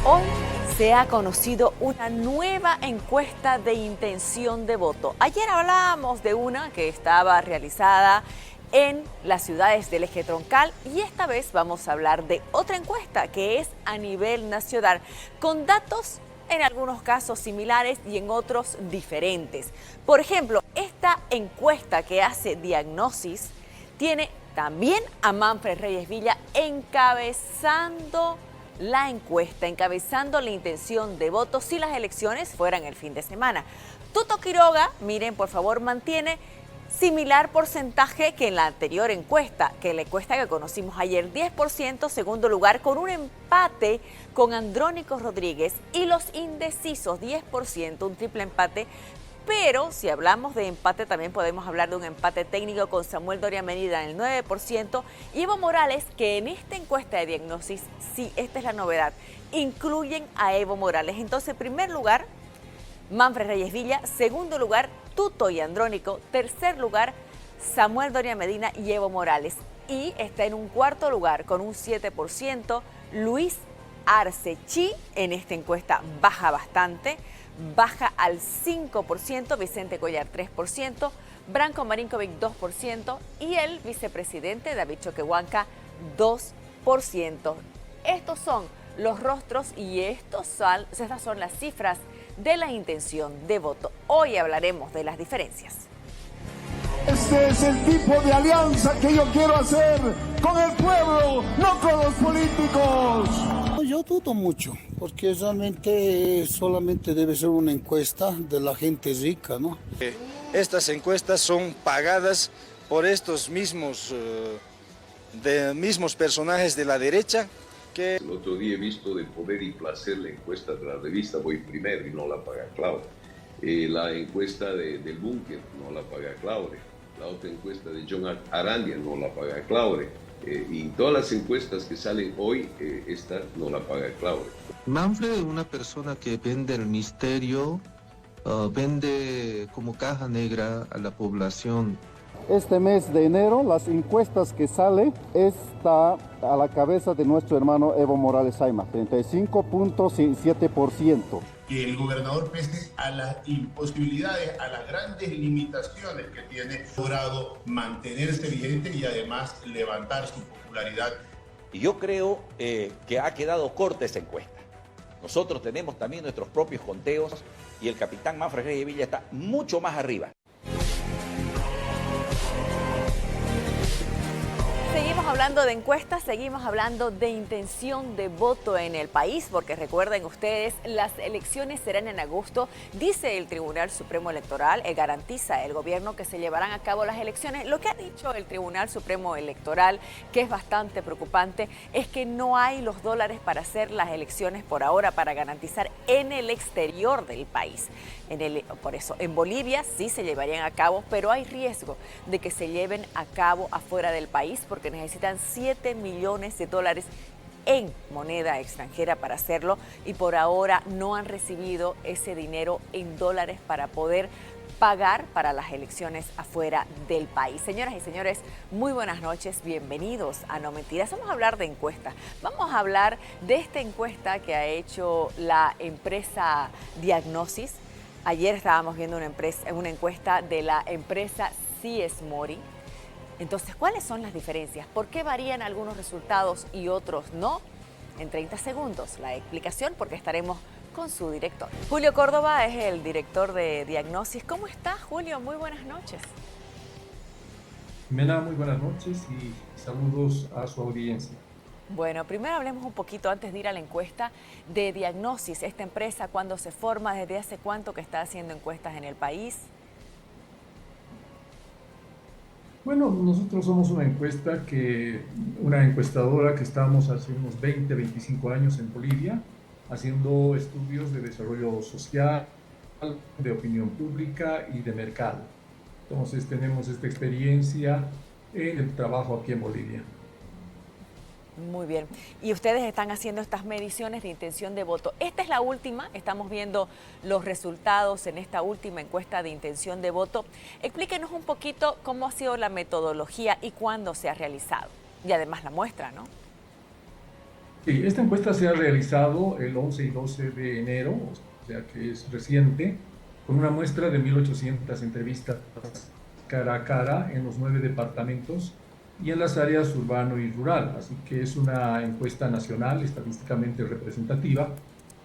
Hoy se ha conocido una nueva encuesta de intención de voto. Ayer hablábamos de una que estaba realizada en las ciudades del eje troncal y esta vez vamos a hablar de otra encuesta que es a nivel nacional, con datos en algunos casos similares y en otros diferentes. Por ejemplo, esta encuesta que hace Diagnosis tiene también a Manfred Reyes Villa encabezando la encuesta, encabezando la intención de voto si las elecciones fueran el fin de semana. Tuto Quiroga, miren, por favor, mantiene similar porcentaje que en la anterior encuesta, que la encuesta que conocimos ayer, 10%, segundo lugar, con un empate con Andrónico Rodríguez y los indecisos, 10%, un triple empate. Pero si hablamos de empate, también podemos hablar de un empate técnico con Samuel Doria Medina en el 9% y Evo Morales, que en esta encuesta de Diagnosis, sí, esta es la novedad, incluyen a Evo Morales. Entonces, en primer lugar, Manfred Reyes Villa, segundo lugar, Tuto y Andrónico, tercer lugar, Samuel Doria Medina y Evo Morales. Y está en un cuarto lugar con un 7%, Luis Arce. Chi en esta encuesta baja bastante, baja al 5%, Vicente Cuellar 3%, Branko Marinkovic 2% y el vicepresidente David Choquehuanca 2%. Estos son los rostros y estas son las cifras de la intención de voto. Hoy hablaremos de las diferencias. Este es el tipo de alianza que yo quiero hacer con el pueblo, no con los políticos. Yo dudo mucho, porque realmente solamente debe ser una encuesta de la gente rica, ¿no? Estas encuestas son pagadas por estos mismos personajes de la derecha. El otro día he visto de Poder y Placer la encuesta de la revista Voy Primero y no la paga Claudia. La encuesta del Búnker no la paga Claudia. La otra encuesta de John Arandia no la paga Claudia. Y todas las encuestas que salen hoy, esta no la paga Claudia. Manfred es una persona que vende el misterio, vende como caja negra a la población. Este mes de enero, las encuestas que sale está a la cabeza de nuestro hermano Evo Morales Ayma, 35.7%. Que el gobernador, pese a las imposibilidades, a las grandes limitaciones que tiene, ha logrado mantenerse vigente y además levantar su popularidad. Y yo creo que ha quedado corta esa encuesta. Nosotros tenemos también nuestros propios conteos y el capitán Manfred Reyes Villa está mucho más arriba. Seguimos hablando de encuestas, seguimos hablando de intención de voto en el país, porque recuerden ustedes, las elecciones serán en agosto, dice el Tribunal Supremo Electoral, garantiza el gobierno que se llevarán a cabo las elecciones. Lo que ha dicho el Tribunal Supremo Electoral, que es bastante preocupante, es que no hay los dólares para hacer las elecciones por ahora, para garantizar en el exterior del país. Por eso, en Bolivia sí se llevarían a cabo, pero hay riesgo de que se lleven a cabo afuera del país porque necesitan 7 millones de dólares en moneda extranjera para hacerlo y por ahora no han recibido ese dinero en dólares para poder pagar para las elecciones afuera del país. Señoras y señores, muy buenas noches, bienvenidos a No Mentiras. Vamos a hablar de encuestas. Vamos a hablar de esta encuesta que ha hecho la empresa Diagnosis. Ayer estábamos viendo una encuesta de la empresa CS Mori. Entonces, ¿cuáles son las diferencias? ¿Por qué varían algunos resultados y otros no? En 30 segundos la explicación, porque estaremos con su director. Julio Córdoba es el director de Diagnosis. ¿Cómo está, Julio? Muy buenas noches. Jimena, muy buenas noches y saludos a su audiencia. Bueno, primero hablemos un poquito antes de ir a la encuesta de Diagnosis. Esta empresa, ¿cuándo se forma? ¿Desde hace cuánto que está haciendo encuestas en el país? Bueno, nosotros somos una encuestadora que estamos hace unos 20, 25 años en Bolivia, haciendo estudios de desarrollo social, de opinión pública y de mercado. Entonces tenemos esta experiencia en el trabajo aquí en Bolivia. Muy bien. Y ustedes están haciendo estas mediciones de intención de voto. Esta es la última, estamos viendo los resultados en esta última encuesta de intención de voto. Explíquenos un poquito cómo ha sido la metodología y cuándo se ha realizado. Y además la muestra, ¿no? Sí, esta encuesta se ha realizado el 11 y 12 de enero, o sea que es reciente, con una muestra de 1.800 entrevistas cara a cara en los 9 departamentos y en las áreas urbano y rural. Así que es una encuesta nacional, estadísticamente representativa,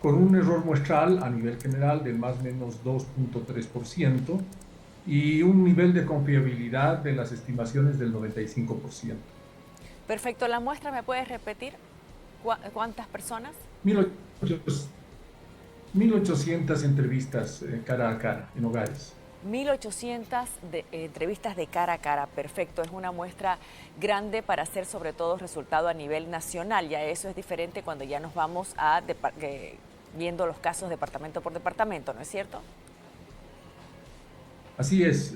con un error muestral a nivel general de más o menos 2.3% y un nivel de confiabilidad de las estimaciones del 95%. Perfecto, la muestra, ¿me puedes repetir? ¿Cuántas personas? 1.800 entrevistas cara a cara en hogares. 1.800 entrevistas de cara a cara, perfecto. Es una muestra grande para hacer sobre todo resultado a nivel nacional. Ya eso es diferente cuando ya nos vamos a viendo los casos departamento por departamento, ¿no es cierto? Así es.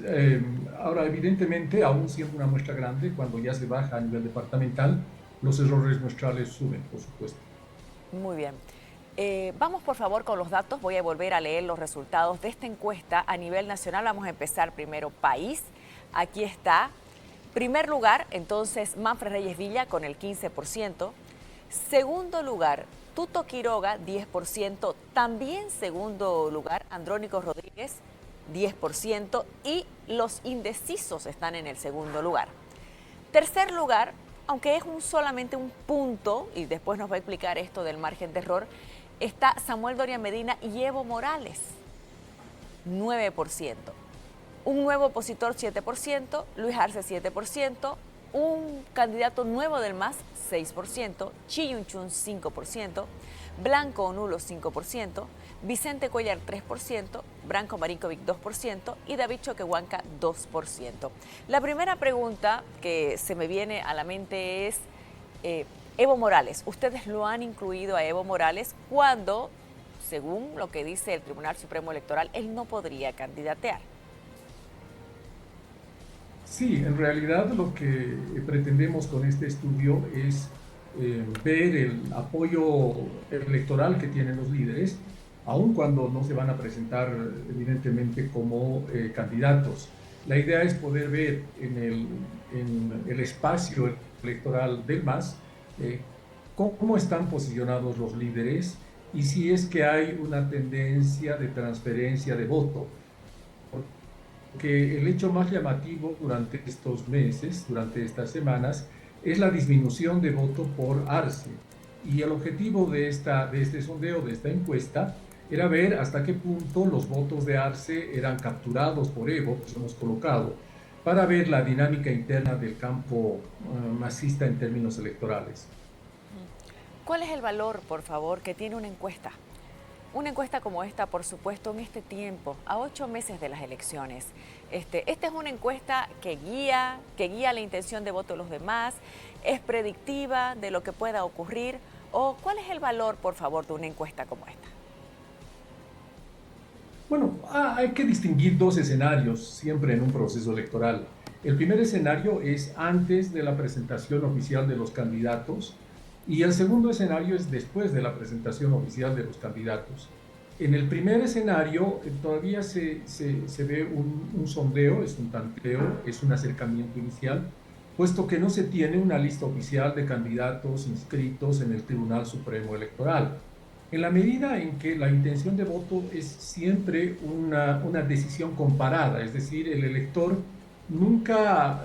Ahora, evidentemente, aún siendo una muestra grande, cuando ya se baja a nivel departamental, los errores muestrales suben, por supuesto. Muy bien. Vamos por favor con los datos. Voy a volver a leer los resultados de esta encuesta a nivel nacional. Vamos a empezar primero país. Aquí está. Primer lugar, entonces, Manfred Reyes Villa con el 15%. Segundo lugar, Tuto Quiroga, 10%. También segundo lugar, Andrónico Rodríguez, 10%. Y los indecisos están en el segundo lugar. Tercer lugar, aunque es solamente un punto, y después nos va a explicar esto del margen de error, está Samuel Doria Medina y Evo Morales, 9%. Un nuevo opositor, 7%, Luis Arce, 7%, un candidato nuevo del MAS, 6%, Chiyunchun, 5%, Blanco o nulo, 5%, Vicente Cuellar, 3%, Branco Marinkovic, 2% y David Choquehuanca, 2%. La primera pregunta que se me viene a la mente es Evo Morales. Ustedes lo han incluido a Evo Morales cuando, según lo que dice el Tribunal Supremo Electoral, él no podría candidatear. Sí, en realidad lo que pretendemos con este estudio es ver el apoyo electoral que tienen los líderes, aun cuando no se van a presentar evidentemente como candidatos. La idea es poder ver en el espacio electoral del MAS cómo están posicionados los líderes y si es que hay una tendencia de transferencia de voto. Porque el hecho más llamativo durante estos meses, durante estas semanas, es la disminución de voto por Arce. Y el objetivo de este sondeo, de esta encuesta, era ver hasta qué punto los votos de Arce eran capturados por Evo, que hemos colocado, para ver la dinámica interna del campo masista en términos electorales. ¿Cuál es el valor, por favor, que tiene una encuesta? Una encuesta como esta, por supuesto, en este tiempo, a 8 meses de las elecciones. Esta es una encuesta que guía la intención de voto de los demás, es predictiva de lo que pueda ocurrir. ¿O cuál es el valor, por favor, de una encuesta como esta? Bueno, hay que distinguir dos escenarios siempre en un proceso electoral. El primer escenario es antes de la presentación oficial de los candidatos y el segundo escenario es después de la presentación oficial de los candidatos. En el primer escenario todavía se ve un sondeo, es un tanteo, es un acercamiento inicial, puesto que no se tiene una lista oficial de candidatos inscritos en el Tribunal Supremo Electoral. En la medida en que la intención de voto es siempre una decisión comparada, es decir, el elector nunca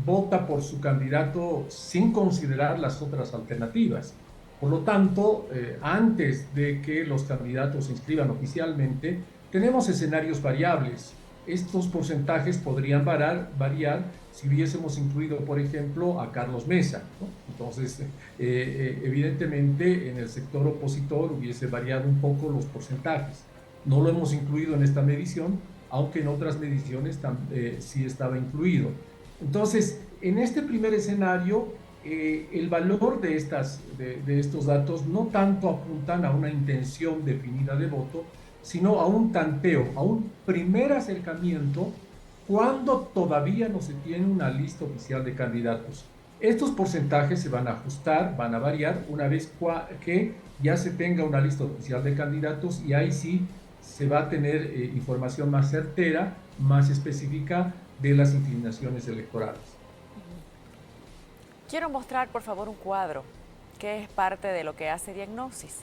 vota por su candidato sin considerar las otras alternativas. Por lo tanto, antes de que los candidatos se inscriban oficialmente, tenemos escenarios variables. Estos porcentajes podrían variar si hubiésemos incluido, por ejemplo, a Carlos Mesa, ¿no? Entonces, evidentemente, en el sector opositor hubiese variado un poco los porcentajes. No lo hemos incluido en esta medición, aunque en otras mediciones sí estaba incluido. Entonces, en este primer escenario, el valor de estos datos no tanto apuntan a una intención definida de voto, sino a un tanteo, a un primer acercamiento cuando todavía no se tiene una lista oficial de candidatos. Estos porcentajes se van a ajustar, van a variar una vez que ya se tenga una lista oficial de candidatos y ahí sí se va a tener información más certera, más específica de las inclinaciones electorales. Quiero mostrar, por favor, un cuadro que es parte de lo que hace Diagnosis.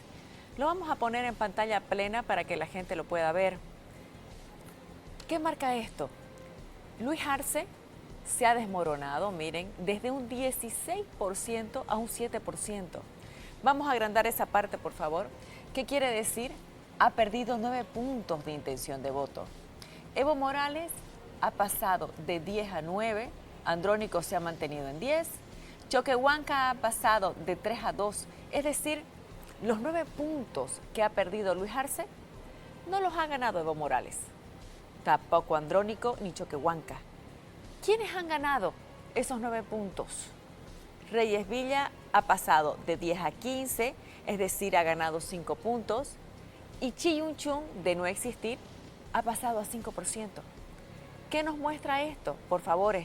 Lo vamos a poner en pantalla plena para que la gente lo pueda ver. ¿Qué marca esto? Luis Arce se ha desmoronado, miren, desde un 16% a un 7%. Vamos a agrandar esa parte, por favor. ¿Qué quiere decir? Ha perdido 9 puntos de intención de voto. Evo Morales ha pasado de 10 a 9, Andrónico se ha mantenido en 10, Choquehuanca ha pasado de 3 a 2, es decir, los 9 puntos que ha perdido Luis Arce no los ha ganado Evo Morales, tampoco Andrónico ni Choquehuanca. ¿Quiénes han ganado esos 9 puntos? Reyes Villa ha pasado de 10 a 15, es decir, ha ganado 5 puntos, y Chiyunchun, de no existir, ha pasado a 5%. ¿Qué nos muestra esto? Por favor,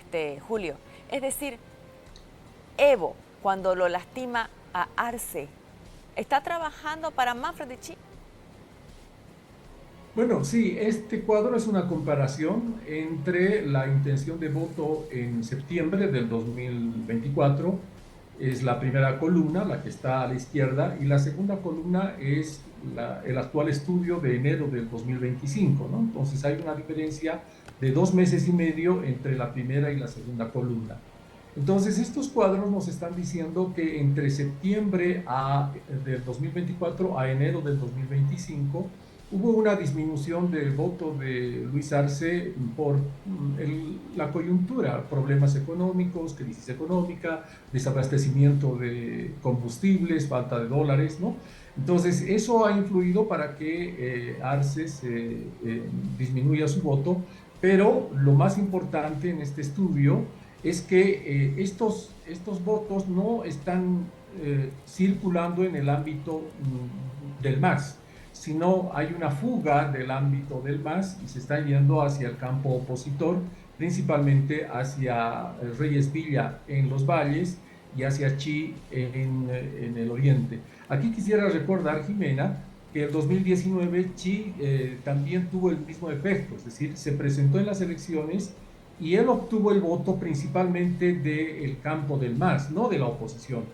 Julio. Es decir, Evo, cuando lo lastima a Arce, ¿está trabajando para Manfred de Chi? Bueno, sí, este cuadro es una comparación entre la intención de voto en septiembre del 2024, es la primera columna, la que está a la izquierda, y la segunda columna es el actual estudio de enero del 2025, ¿no? Entonces hay una diferencia de 2 meses y medio entre la primera y la segunda columna. Entonces estos cuadros nos están diciendo que entre septiembre del 2024 a enero del 2025 hubo una disminución del voto de Luis Arce por la coyuntura, problemas económicos, crisis económica, desabastecimiento de combustibles, falta de dólares, ¿no? Entonces, eso ha influido para que Arce disminuya su voto, pero lo más importante en este estudio es que estos votos no están circulando en el ámbito del MAS, sino hay una fuga del ámbito del MAS y se está yendo hacia el campo opositor, principalmente hacia Reyes Villa en los valles y hacia Chi en el oriente. Aquí quisiera recordar, Jimena, que en 2019 Chi también tuvo el mismo efecto, es decir, se presentó en las elecciones y él obtuvo el voto principalmente del campo del MAS, no de la oposición.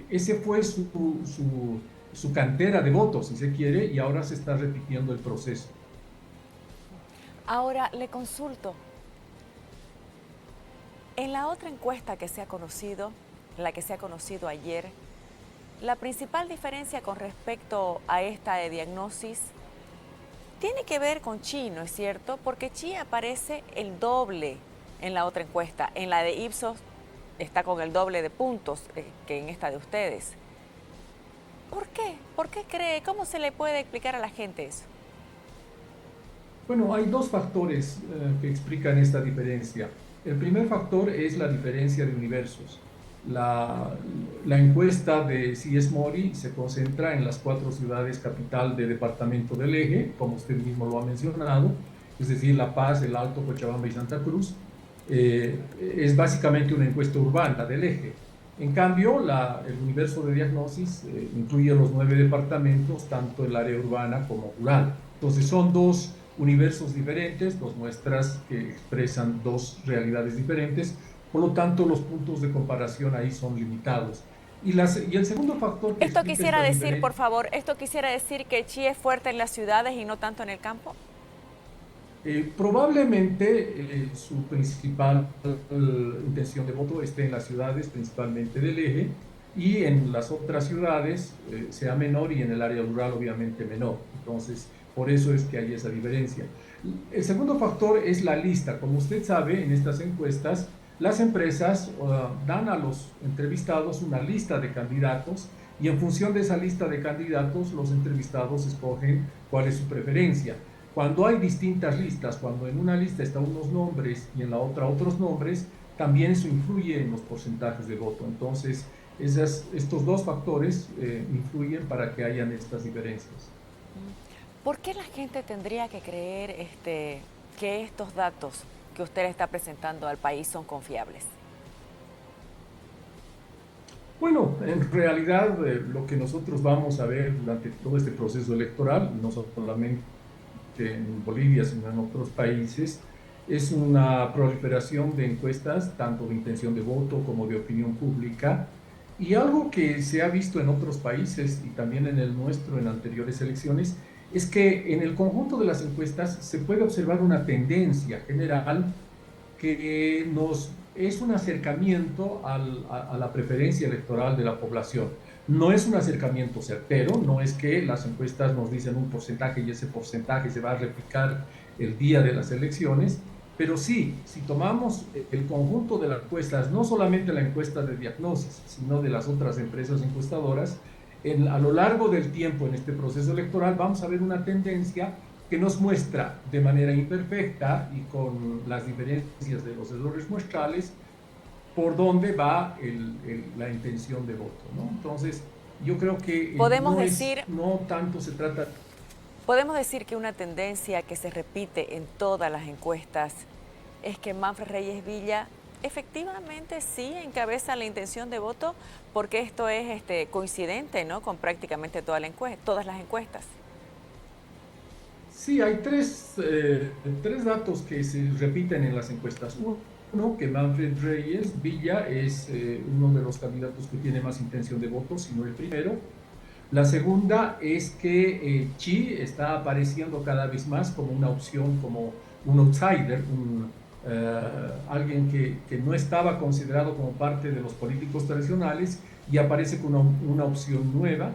Ese fue su cantera de votos, si se quiere, y ahora se está repitiendo el proceso. Ahora le consulto. En la otra encuesta que se ha conocido, la que se ha conocido ayer, la principal diferencia con respecto a esta de Diagnosis tiene que ver con Chi, ¿no es cierto? Porque Chi aparece el doble en la otra encuesta. En la de Ipsos está con el doble de puntos que en esta de ustedes. ¿Por qué? ¿Por qué cree? ¿Cómo se le puede explicar a la gente eso? Bueno, hay 2 factores que explican esta diferencia. El primer factor es la diferencia de universos. La encuesta de C.S. Mori se concentra en las 4 ciudades capital del departamento del Eje, como usted mismo lo ha mencionado, es decir, La Paz, El Alto, Cochabamba y Santa Cruz. Es básicamente una encuesta urbana del Eje. En cambio, el universo de Diagnosis incluye los 9 departamentos, tanto el área urbana como rural. Entonces son 2 universos diferentes, 2 muestras que expresan 2 realidades diferentes, por lo tanto los puntos de comparación ahí son limitados. Y el segundo factor... Esto quisiera decir, por favor, ¿esto quisiera decir que Chi es fuerte en las ciudades y no tanto en el campo? Probablemente su principal intención de voto esté en las ciudades, principalmente del Eje, y en las otras ciudades sea menor y en el área rural obviamente menor. Entonces, por eso es que hay esa diferencia. El segundo factor es la lista. Como usted sabe, en estas encuestas, las empresas dan a los entrevistados una lista de candidatos y en función de esa lista de candidatos, los entrevistados escogen cuál es su preferencia. Cuando hay distintas listas, cuando en una lista están unos nombres y en la otra otros nombres, también eso influye en los porcentajes de voto. Entonces, estos 2 factores influyen para que hayan estas diferencias. ¿Por qué la gente tendría que creer que estos datos que usted está presentando al país son confiables? Bueno, en realidad lo que nosotros vamos a ver durante todo este proceso electoral, no solamente en Bolivia, sino en otros países, es una proliferación de encuestas, tanto de intención de voto como de opinión pública, Y algo que se ha visto en otros países y también en el nuestro en anteriores elecciones es que en el conjunto de las encuestas se puede observar una tendencia general que es un acercamiento a la preferencia electoral de la población. No es un acercamiento certero, no es que las encuestas nos dicen un porcentaje y ese porcentaje se va a replicar el día de las elecciones, pero sí, si tomamos el conjunto de las encuestas, no solamente la encuesta de Diagnosis, sino de las otras empresas encuestadoras, a lo largo del tiempo en este proceso electoral vamos a ver una tendencia que nos muestra de manera imperfecta y con las diferencias de los errores muestrales por dónde va la intención de voto, ¿no? Entonces, yo creo que no tanto se trata... Podemos decir que una tendencia que se repite en todas las encuestas es que Manfred Reyes Villa efectivamente sí encabeza la intención de voto, porque esto es coincidente, ¿no?, con prácticamente todas las encuestas. Sí, hay tres datos que se repiten en las encuestas. Uno, que Manfred Reyes Villa es uno de los candidatos que tiene más intención de voto, si no el primero. La segunda es que Xi está apareciendo cada vez más como una opción, como un outsider, alguien que no estaba considerado como parte de los políticos tradicionales y aparece como una opción nueva.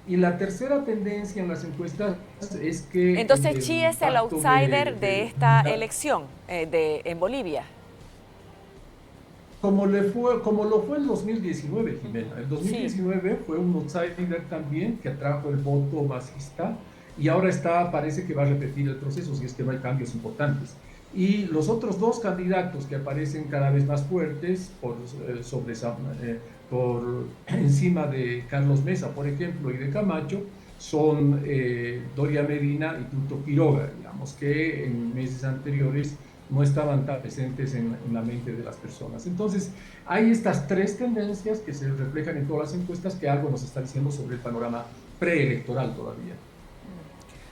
Y la tercera tendencia en las encuestas es que... Entonces, Xi es el outsider de esta elección en Bolivia. Como lo fue en 2019, Jimena. El 2019 fue un outsider también que atrajo el voto masista y ahora parece que va a repetir el proceso si es que no hay cambios importantes. Y los otros dos candidatos que aparecen cada vez más fuertes por encima de Carlos Mesa, por ejemplo, y de Camacho, son Doria Medina y Tuto Quiroga, digamos, que en meses anteriores no estaban tan presentes en la mente de las personas. Entonces, hay estas tres tendencias que se reflejan en todas las encuestas que algo nos está diciendo sobre el panorama preelectoral todavía.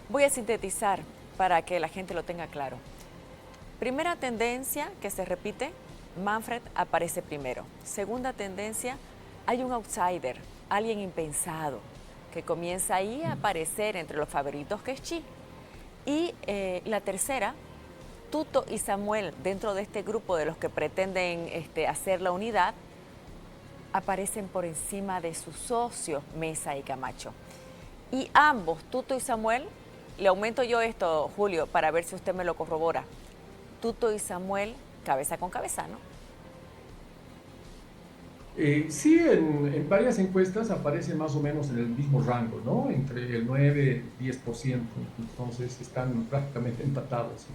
Voy a sintetizar para que la gente lo tenga claro. Primera tendencia que se repite, Manfred aparece primero. Segunda tendencia, hay un outsider, alguien impensado, que comienza ahí a aparecer entre los favoritos, que es Xi. Y la tercera, Tuto y Samuel, dentro de este grupo de los que pretenden hacer la unidad, aparecen por encima de sus socios Mesa y Camacho. Y ambos, Tuto y Samuel, le aumento yo esto, Julio, para ver si usted me lo corrobora. Tuto y Samuel, cabeza con cabeza, ¿no? Sí, en varias encuestas aparecen más o menos en el mismo rango, ¿no? Entre el 9 y 10%, entonces están prácticamente empatados.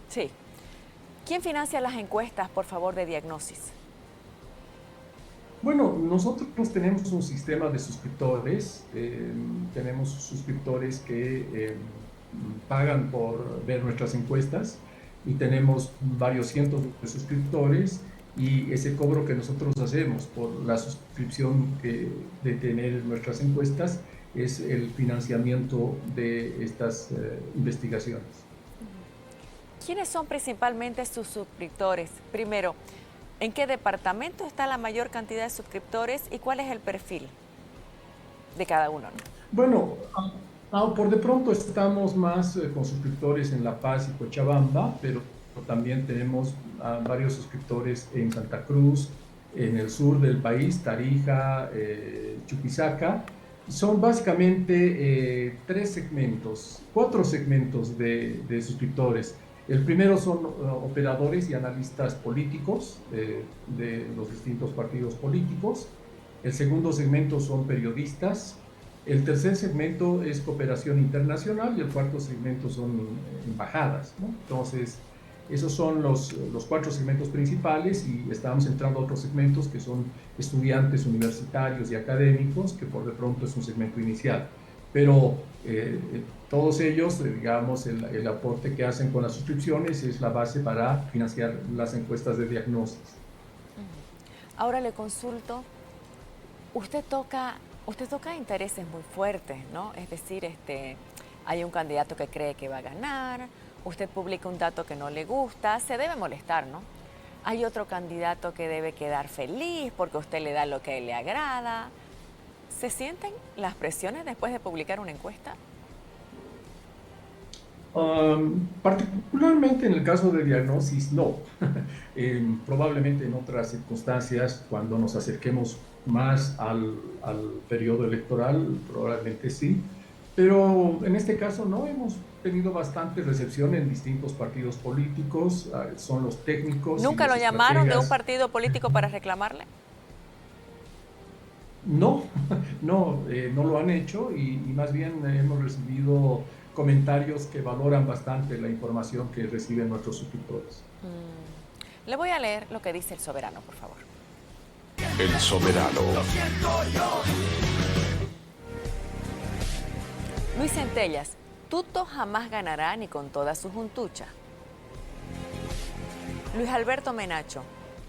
Sí. ¿Quién financia las encuestas, por favor, de Diagnosis? Bueno, nosotros tenemos un sistema de suscriptores, tenemos suscriptores que pagan por ver nuestras encuestas y tenemos varios cientos de suscriptores y ese cobro que nosotros hacemos por la suscripción de tener nuestras encuestas es el financiamiento de estas investigaciones. ¿Quiénes son principalmente sus suscriptores? Primero, ¿en qué departamento está la mayor cantidad de suscriptores y cuál es el perfil de cada uno, ¿no? Bueno, por de pronto estamos más con suscriptores en La Paz y Cochabamba, pero también tenemos varios suscriptores en Santa Cruz, en el sur del país, Tarija, Chuquisaca. Son básicamente cuatro segmentos de suscriptores. El primero son operadores y analistas políticos de los distintos partidos políticos. El segundo segmento son periodistas. El tercer segmento es cooperación internacional y el cuarto segmento son embajadas, ¿no? Entonces, esos son los cuatro segmentos principales y estamos entrando a otros segmentos que son estudiantes universitarios y académicos, que por de pronto es un segmento inicial. Pero todos ellos, digamos, el aporte que hacen con las suscripciones es la base para financiar las encuestas de Diagnosis. Ahora le consulto, usted toca intereses muy fuertes, ¿no? Es decir, hay un candidato que cree que va a ganar, usted publica un dato que no le gusta, se debe molestar, ¿no? Hay otro candidato que debe quedar feliz porque usted le da lo que le agrada. ¿Se sienten las presiones después de publicar una encuesta? Particularmente en el caso de Diagnosis, no. Probablemente en otras circunstancias, cuando nos acerquemos más al periodo electoral, probablemente sí. Pero en este caso no, hemos tenido bastante recepción en distintos partidos políticos, son los técnicos. ¿Nunca lo llamaron de un partido político para reclamarle? No, no lo han hecho y más bien hemos recibido comentarios que valoran bastante la información que reciben nuestros suscriptores. Le voy a leer lo que dice el Soberano, por favor. El Soberano. Luis Centellas, Tuto jamás ganará ni con toda su juntucha. Luis Alberto Menacho,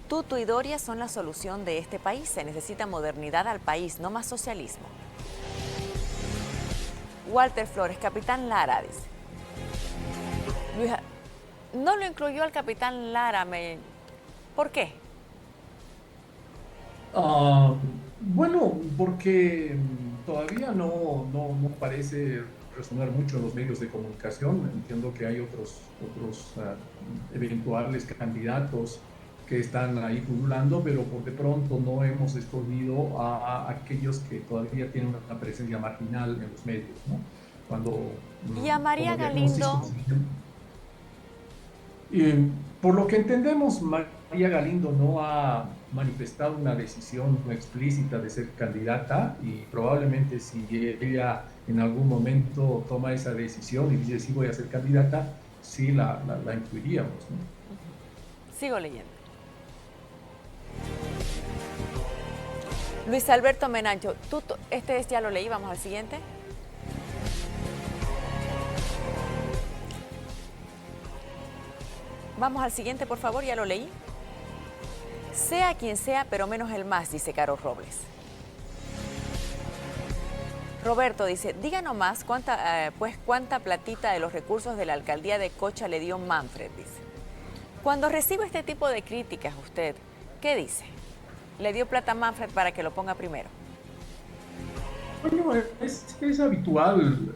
Tuto y Doria son la solución de este país. Se necesita modernidad al país, no más socialismo. Walter Flores, Capitán Lara, dice. No lo incluyó al Capitán Lara, ¿por qué? Bueno, porque todavía no parece resonar mucho en los medios de comunicación. Entiendo que hay otros eventuales candidatos que están ahí pululando, pero por de pronto no hemos escogido a aquellos que todavía tienen una presencia marginal en los medios, ¿no? ¿Y a María Galindo? Por lo que entendemos, María Galindo no ha manifestado una decisión explícita de ser candidata y probablemente si ella en algún momento toma esa decisión y dice sí voy a ser candidata, sí la incluiríamos, ¿no? Sigo leyendo. Luis Alberto Menacho, este ya lo leí, vamos al siguiente. Vamos al siguiente, por favor, ya lo leí. Sea quien sea, pero menos el MAS, dice Caro Robles. Roberto dice, diga nomás cuánta platita de los recursos de la alcaldía de Cocha le dio Manfred, dice. Cuando recibe este tipo de críticas, usted, ¿qué dice? ¿Le dio plata a Manfred para que lo ponga primero? Bueno, es habitual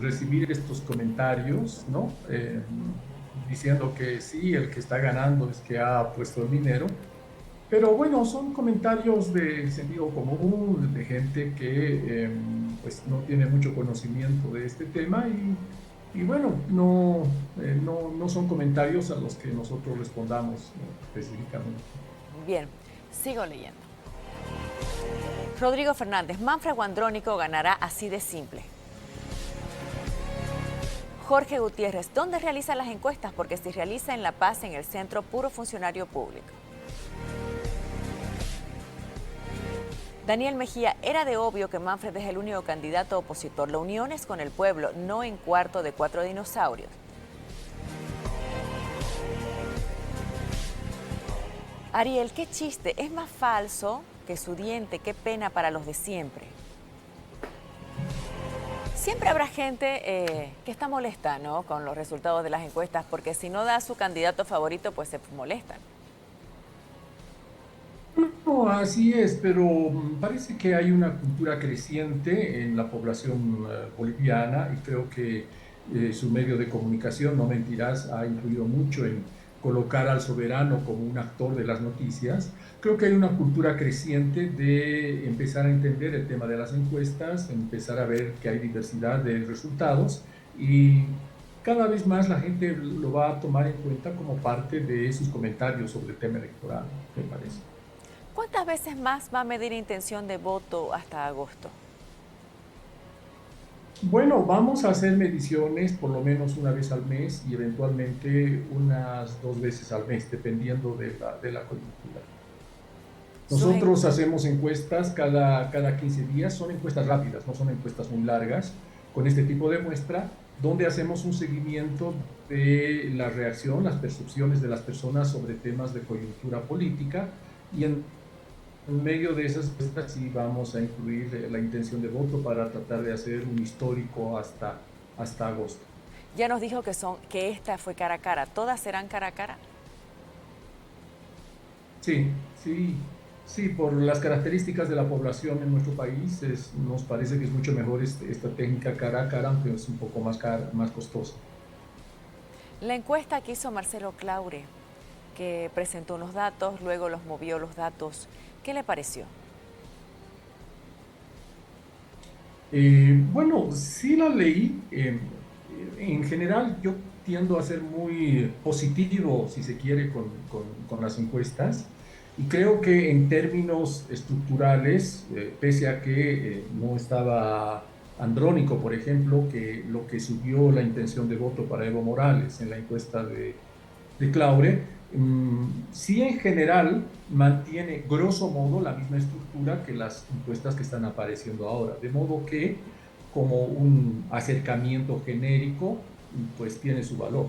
recibir estos comentarios, ¿no? Diciendo que sí, el que está ganando es que ha puesto el dinero. Pero bueno, son comentarios de sentido común, de gente que pues no tiene mucho conocimiento de este tema y bueno, no son comentarios a los que nosotros respondamos específicamente. Bien, sigo leyendo. Rodrigo Fernández, Manfred Guandrónico ganará así de simple. Jorge Gutiérrez, ¿dónde realiza las encuestas? Porque si realiza en La Paz, en el centro, puro funcionario público. Daniel Mejía, era de obvio que Manfred es el único candidato opositor. La unión es con el pueblo, no en cuarto de 4 dinosaurios. Ariel, qué chiste, es más falso que su diente, qué pena para los de siempre. Siempre habrá gente que está molesta, ¿no?, con los resultados de las encuestas, porque si no da a su candidato favorito, pues se molestan. No, así es, pero parece que hay una cultura creciente en la población boliviana y creo que su medio de comunicación, no mentirás, ha influido mucho en colocar al soberano como un actor de las noticias. Creo que hay una cultura creciente de empezar a entender el tema de las encuestas, empezar a ver que hay diversidad de resultados y cada vez más la gente lo va a tomar en cuenta como parte de sus comentarios sobre el tema electoral, me parece. ¿Cuántas veces más va a medir intención de voto hasta agosto? Bueno, vamos a hacer mediciones por lo menos una vez al mes y eventualmente unas 2 veces al mes, dependiendo de la coyuntura. Nosotros hacemos encuestas cada 15 días, son encuestas rápidas, no son encuestas muy largas, con este tipo de muestra, donde hacemos un seguimiento de la reacción, las percepciones de las personas sobre temas de coyuntura política y en medio de esas encuestas sí vamos a incluir la intención de voto para tratar de hacer un histórico hasta agosto. Ya nos dijo que esta fue cara a cara, ¿todas serán cara a cara? Sí, por las características de la población en nuestro país, nos parece que es mucho mejor esta técnica cara a cara, aunque es un poco más costosa. La encuesta que hizo Marcelo Claure, que presentó unos datos, luego los movió los datos, ¿qué le pareció? Bueno, sí la leí. En general, yo tiendo a ser muy positivo, si se quiere, con las encuestas. Y creo que en términos estructurales, pese a que no estaba Andrónico, por ejemplo, que lo que subió la intención de voto para Evo Morales en la encuesta de Claure, sí en general mantiene grosso modo la misma estructura que las encuestas que están apareciendo ahora. De modo que como un acercamiento genérico, pues tiene su valor.